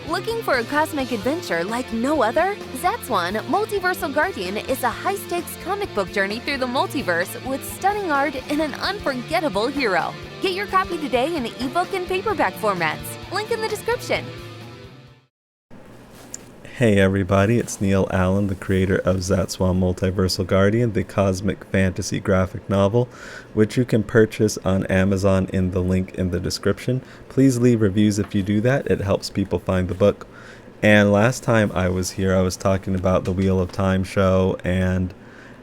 Looking for a cosmic adventure like no other? ZATSWAN, Multiversal Guardian is a high-stakes comic book journey through the multiverse with stunning art and an unforgettable hero. Get your copy today in ebook and paperback formats. Link in the description. Hey everybody, it's Neil Allen, the creator of ZATSWAN Multiversal Guardian, the cosmic fantasy graphic novel, which you can purchase on Amazon in the link in the description. Please leave reviews if you do that, it helps people find the book. And last time I was here, I was talking about the Wheel of Time show and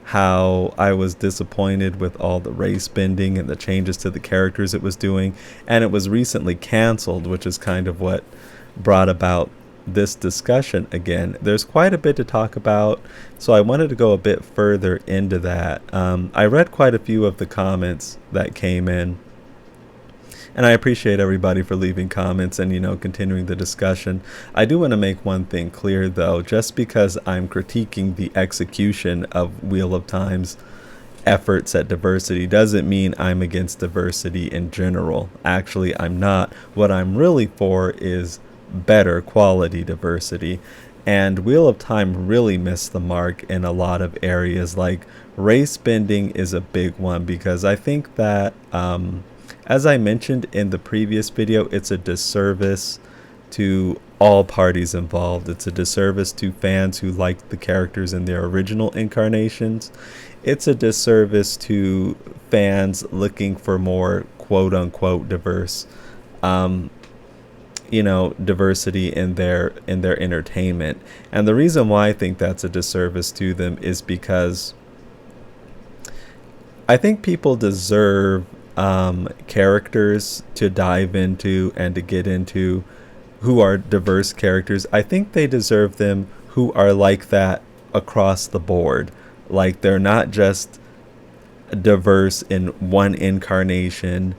how I was disappointed with all the race bending and the changes to the characters it was doing, and it was recently canceled, which is kind of what brought about this discussion again. There's quite a bit to talk about, so I wanted to go a bit further into that. I read quite a few of the comments that came in, and I appreciate everybody for leaving comments and, continuing the discussion. I do want to make one thing clear, though. Just because I'm critiquing the execution of Wheel of Time's efforts at diversity doesn't mean I'm against diversity in general. Actually, I'm not. What I'm really for is better quality diversity, and Wheel of Time really missed the mark in a lot of areas. Like race bending is a big one, because I think that as I mentioned in the previous video, it's a disservice to all parties involved. It's a disservice to fans who liked the characters in their original incarnations. It's a disservice to fans looking for more quote-unquote diverse diversity in their entertainment. And the reason why I think that's a disservice to them is because I think people deserve characters to dive into and to get into who are diverse characters. I think they deserve them who are like that across the board. Like, they're not just diverse in one incarnation,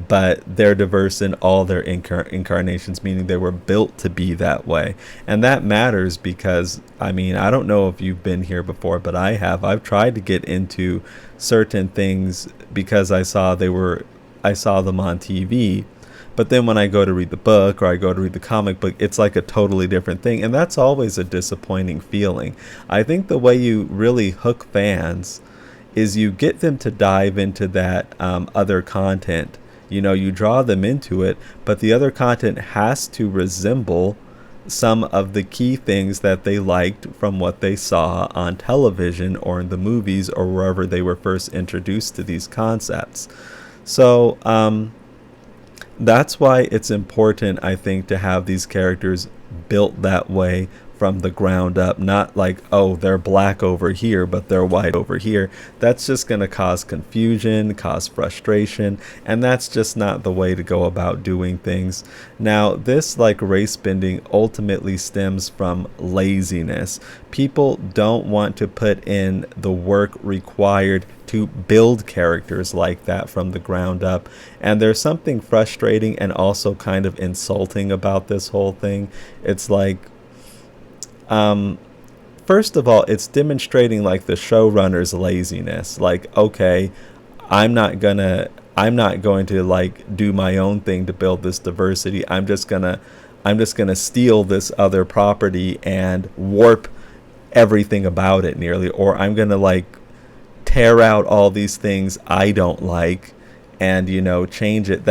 but they're diverse in all their incarnations, meaning they were built to be that way. And that matters because, I don't know if you've been here before, but I have. I've tried to get into certain things because I saw them on TV. But then when I go to read the book or I go to read the comic book, it's like a totally different thing. And that's always a disappointing feeling. I think the way you really hook fans is you get them to dive into that other content. You draw them into it, but the other content has to resemble some of the key things that they liked from what they saw on television or in the movies or wherever they were first introduced to these concepts. So that's why it's important, I think, to have these characters built that way from the ground up, not like, oh, they're black over here but they're white over here. That's just going to cause confusion, cause frustration, and that's just not the way to go about doing things. Now, this race bending ultimately stems from laziness. People don't want to put in the work required to build characters like that from the ground up, and there's something frustrating and also kind of insulting about this whole thing. It's like, first of all, it's demonstrating the showrunner's laziness. Okay, I'm not going to do my own thing to build this diversity. I'm just gonna steal this other property and warp everything about it nearly, or I'm gonna tear out all these things I don't like and change it.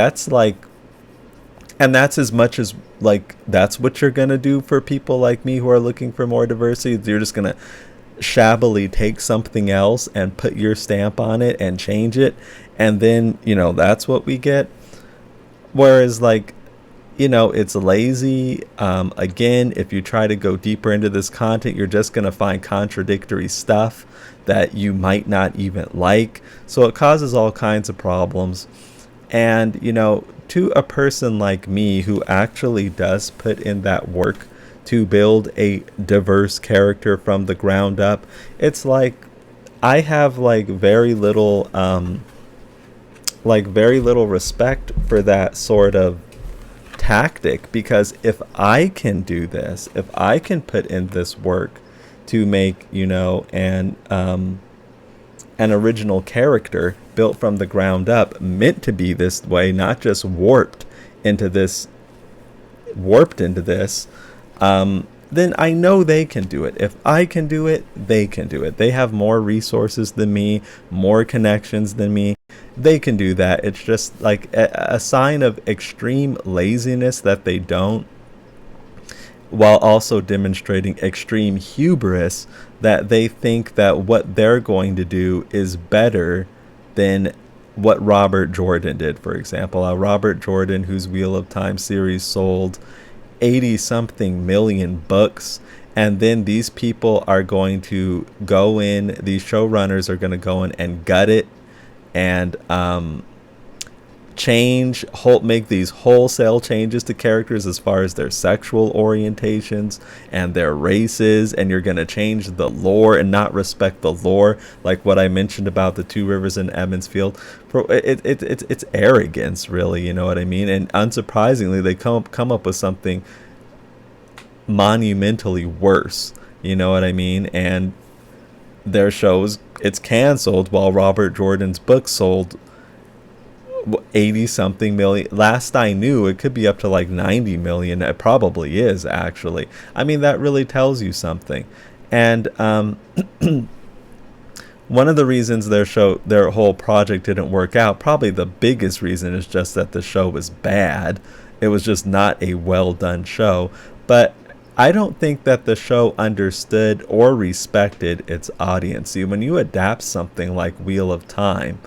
And that's as much as that's what you're gonna do for people like me who are looking for more diversity. You're just gonna shabbily take something else and put your stamp on it and change it, and then that's what we get. Whereas it's lazy. Again, if you try to go deeper into this content, you're just gonna find contradictory stuff that you might not even like. So it causes all kinds of problems. And to a person like me who actually does put in that work to build a diverse character from the ground up, it's I have very little respect for that sort of tactic, because if I can do this, if I can put in this work to make an original character built from the ground up, meant to be this way, not just warped into this, then I know they can do it. If I can do it, they can do it. They have more resources than me, more connections than me. They can do that. It's just like a sign of extreme laziness that they don't, while also demonstrating extreme hubris that they think that what they're going to do is better than what Robert Jordan did, for example. Robert Jordan, whose Wheel of Time series sold 80 something million books, and then these people are going to go in, these showrunners are going to go in and gut it and make these wholesale changes to characters as far as their sexual orientations and their races, and you're going to change the lore and not respect the lore, like what I mentioned about the Two Rivers in Emmonsfield. It's arrogance, really, you know what I mean? And unsurprisingly, they come up with something monumentally worse, you know what I mean? And their shows, it's canceled, while Robert Jordan's book sold 80 something million. Last I knew, it could be up to like 90 million. It probably is, actually. I mean, that really tells you something. And one of the reasons their whole project didn't work out, probably the biggest reason, is just that the show was bad. It was just not a well done show. But I don't think that the show understood or respected its audience. See, when you adapt something like Wheel of Time,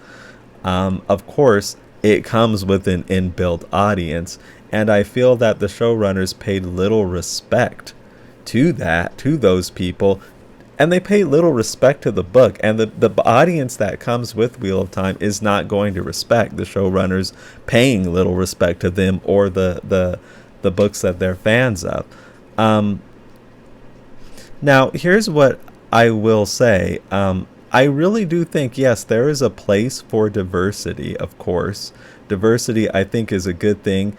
of course, it comes with an inbuilt audience, and I feel that the showrunners paid little respect to those people, and they pay little respect to the book, and the audience that comes with Wheel of Time is not going to respect the showrunners paying little respect to them or the books that they're fans of. Now, here's what I will say. I really do think, yes, there is a place for diversity, of course. Diversity, I think, is a good thing.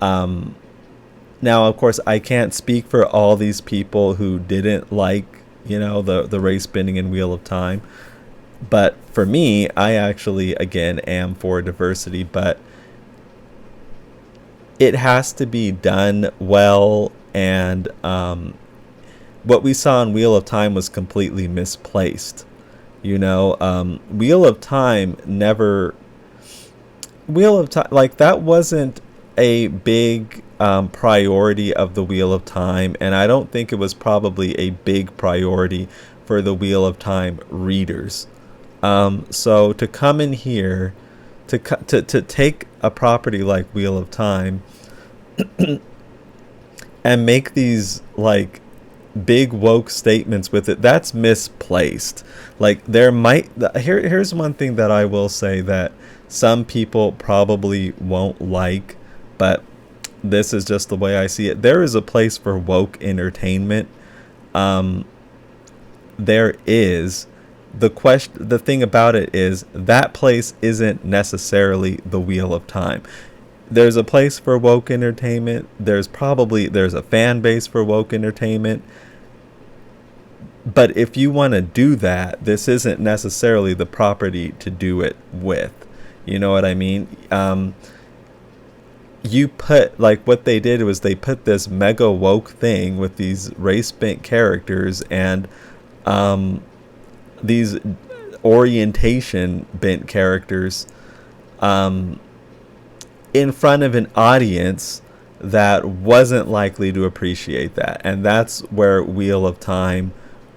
Now, of course, I can't speak for all these people who didn't like, the race bending and Wheel of Time. But for me, I actually, again, am for diversity. But it has to be done well, and what we saw in Wheel of Time was completely misplaced. Wheel of Time, like, that wasn't a big priority of the Wheel of Time, and I don't think it was probably a big priority for the Wheel of Time readers. So to come in here, to take a property like Wheel of Time and make these, like, big woke statements with it, that's misplaced. Like, here's one thing that I will say that some people probably won't like, but this is just the way I see it. There is a place for woke entertainment. There is. The thing about it is that place isn't necessarily the Wheel of Time. There's a place for woke entertainment. There's a fan base for woke entertainment. But if you want to do that, this isn't necessarily the property to do it with. You know what I mean? You put, like, what they did was they put this mega woke thing with these race bent characters and these orientation bent characters in front of an audience that wasn't likely to appreciate that. And that's where Wheel of Time,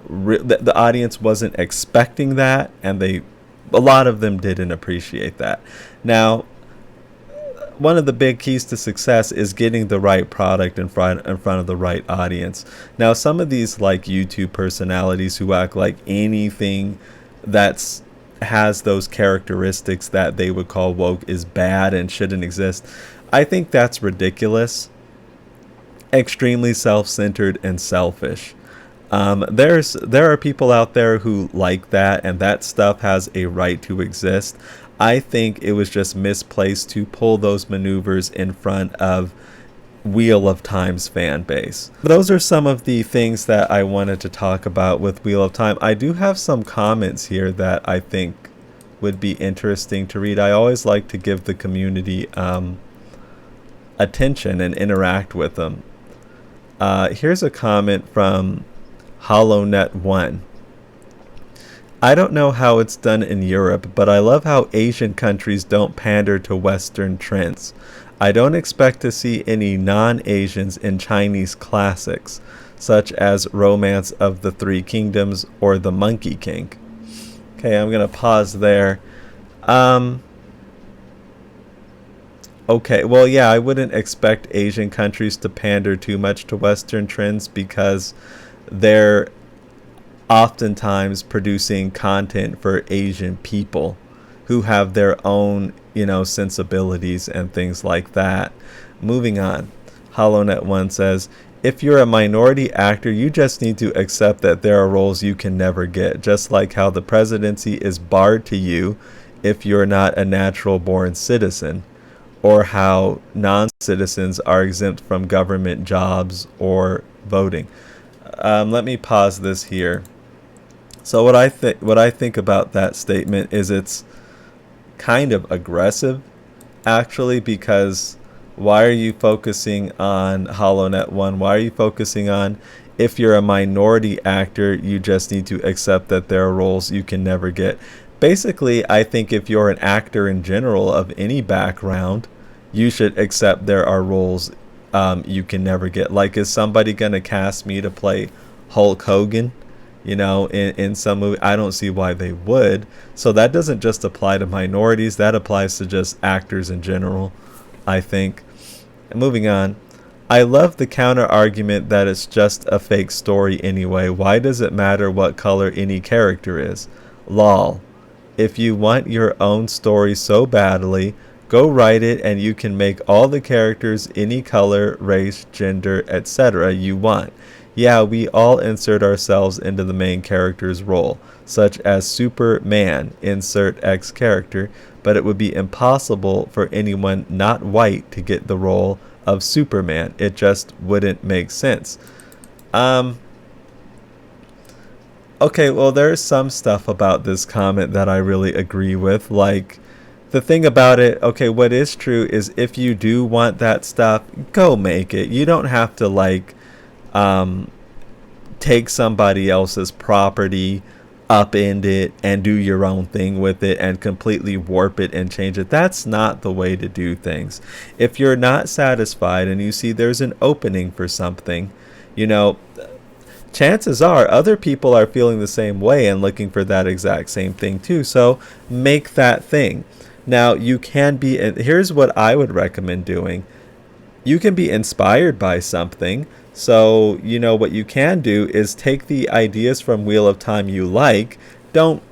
the audience wasn't expecting that, and a lot of them didn't appreciate that. Now, one of the big keys to success is getting the right product in front of the right audience. Now, some of these, like, YouTube personalities who act like anything that's has those characteristics that they would call woke is bad and shouldn't exist, I think that's ridiculous, extremely self-centered and selfish. There are people out there who like that, and that stuff has a right to exist. I think it was just misplaced to pull those maneuvers in front of Wheel of Time's fan base. Those are some of the things that I wanted to talk about with Wheel of Time. I do have some comments here that I think would be interesting to read. I always like to give the community attention and interact with them. Here's a comment from HollowNet1. I don't know how it's done in Europe, but I love how Asian countries don't pander to Western trends. I don't expect to see any non-Asians in Chinese classics, such as Romance of the Three Kingdoms or The Monkey King. Okay, I'm going to pause there. Okay, well, yeah, I wouldn't expect Asian countries to pander too much to Western trends because they're oftentimes producing content for Asian people who have their own, sensibilities and things like that. Moving on, HollowNet1 says, if you're a minority actor, you just need to accept that there are roles you can never get, just like how the presidency is barred to you if you're not a natural-born citizen, or how non-citizens are exempt from government jobs or voting. Let me pause this here. So what I think about that statement is it's kind of aggressive, actually, because why are you focusing on HollowNet1? Why are you focusing on if you're a minority actor, you just need to accept that there are roles you can never get? Basically, I think if you're an actor in general of any background, you should accept there are roles you can never get. Like, is somebody going to cast me to play Hulk Hogan? In some movie, I don't see why they would. So that doesn't just apply to minorities. That applies to just actors in general, I think. And moving on. I love the counter argument that it's just a fake story anyway. Why does it matter what color any character is? Lol. If you want your own story so badly, go write it and you can make all the characters any color, race, gender, etc. you want. Yeah, we all insert ourselves into the main character's role, such as Superman, insert X character, but it would be impossible for anyone not white to get the role of Superman. It just wouldn't make sense. Okay, well, there's some stuff about this comment that I really agree with. Like, the thing about it, okay, what is true is if you do want that stuff, go make it. You don't have to, take somebody else's property, upend it, and do your own thing with it and completely warp it and change it. That's not the way to do things. If you're not satisfied and you see there's an opening for something, chances are other people are feeling the same way and looking for that exact same thing too. So make that thing. Now, you can be, here's what I would recommend doing. You can be inspired by something. So, what you can do is take the ideas from Wheel of Time you like. Don't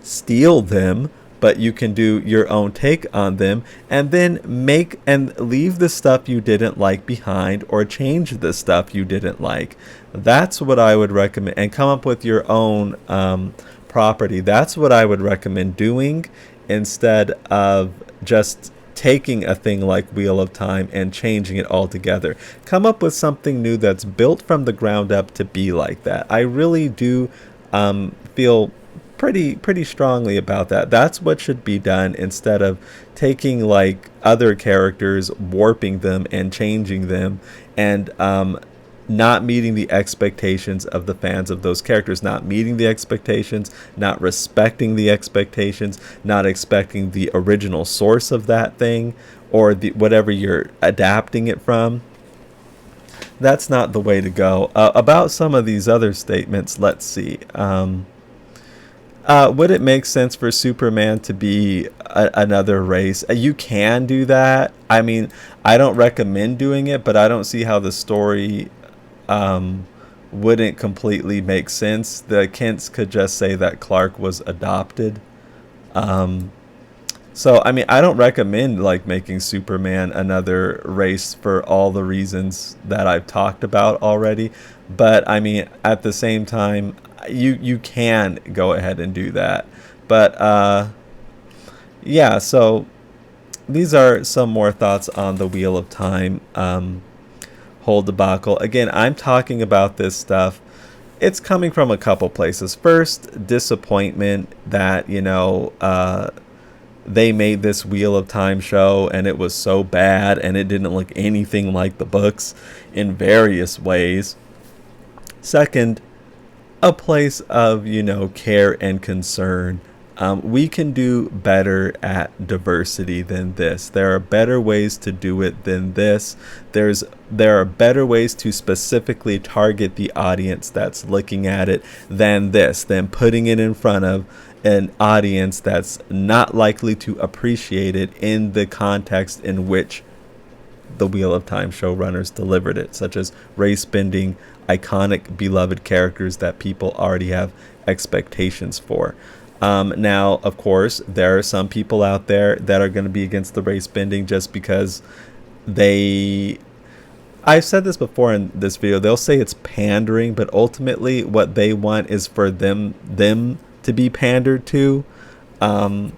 steal them, but you can do your own take on them, and then make and leave the stuff you didn't like behind or change the stuff you didn't like. That's what I would recommend, and come up with your own property. That's what I would recommend doing instead of just taking a thing like Wheel of Time and changing it altogether. Come up with something new that's built from the ground up to be like that. I really do feel pretty strongly about that. That's what should be done instead of taking other characters, warping them and changing them, and not meeting the expectations of the fans of those characters, not meeting the expectations, not respecting the expectations, not expecting the original source of that thing or whatever you're adapting it from. That's not the way to go. About some of these other statements, let's see. Would it make sense for Superman to be another race? You can do that. I mean, I don't recommend doing it, but I don't see how the story wouldn't completely make sense. The Kents could just say that Clark was adopted. So, I mean, I don't recommend making Superman another race for all the reasons that I've talked about already. But, I mean, at the same time, you can go ahead and do that. But, yeah, so these are some more thoughts on the Wheel of Time whole debacle. Again, I'm talking about this stuff. It's coming from a couple places. First, disappointment that, they made this Wheel of Time show and it was so bad and it didn't look anything like the books in various ways. Second, a place of, care and concern. We can do better at diversity than this. There are better ways to do it than this. There are better ways to specifically target the audience that's looking at it than this, than putting it in front of an audience that's not likely to appreciate it in the context in which the Wheel of Time showrunners delivered it, such as race-bending, iconic, beloved characters that people already have expectations for. Now, of course, there are some people out there that are going to be against the race bending just because I've said this before in this video, they'll say it's pandering, but ultimately what they want is for them to be pandered to. And,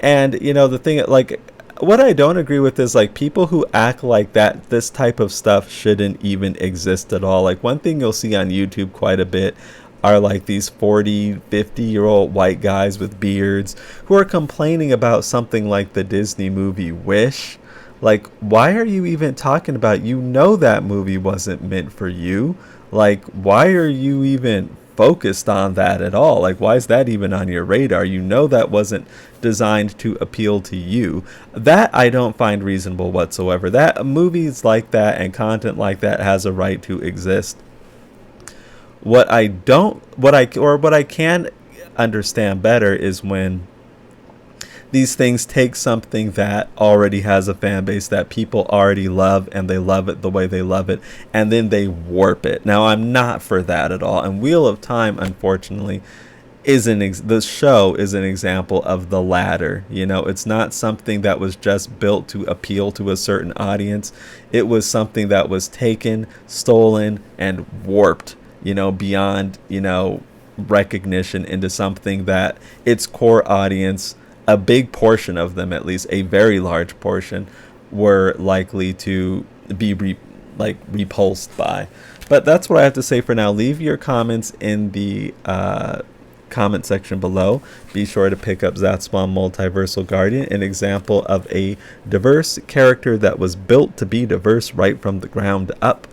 the thing, like, what I don't agree with is, like, people who act like that this type of stuff shouldn't even exist at all. Like, one thing you'll see on YouTube quite a bit are like these 40, 50-year-old white guys with beards who are complaining about something like the Disney movie Wish. Like, why are you even talking about, that movie wasn't meant for you? Like, why are you even focused on that at all? Like, why is that even on your radar? That wasn't designed to appeal to you. That I don't find reasonable whatsoever. That movies like that and content like that has a right to exist. What I can understand better is when these things take something that already has a fan base that people already love, and they love it the way they love it, and then they warp it. Now, I'm not for that at all. And Wheel of Time, unfortunately, the show is an example of the latter. It's not something that was just built to appeal to a certain audience. It was something that was taken, stolen, and warped, beyond, recognition into something that its core audience, a big portion of them, at least a very large portion, were likely to be repulsed by. But that's what I have to say for now. Leave your comments in the comment section below. Be sure to pick up ZATSWAN Multiversal Guardian, an example of a diverse character that was built to be diverse right from the ground up.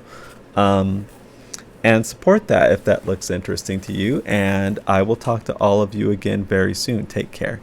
And support that if that looks interesting to you. And I will talk to all of you again very soon. Take care.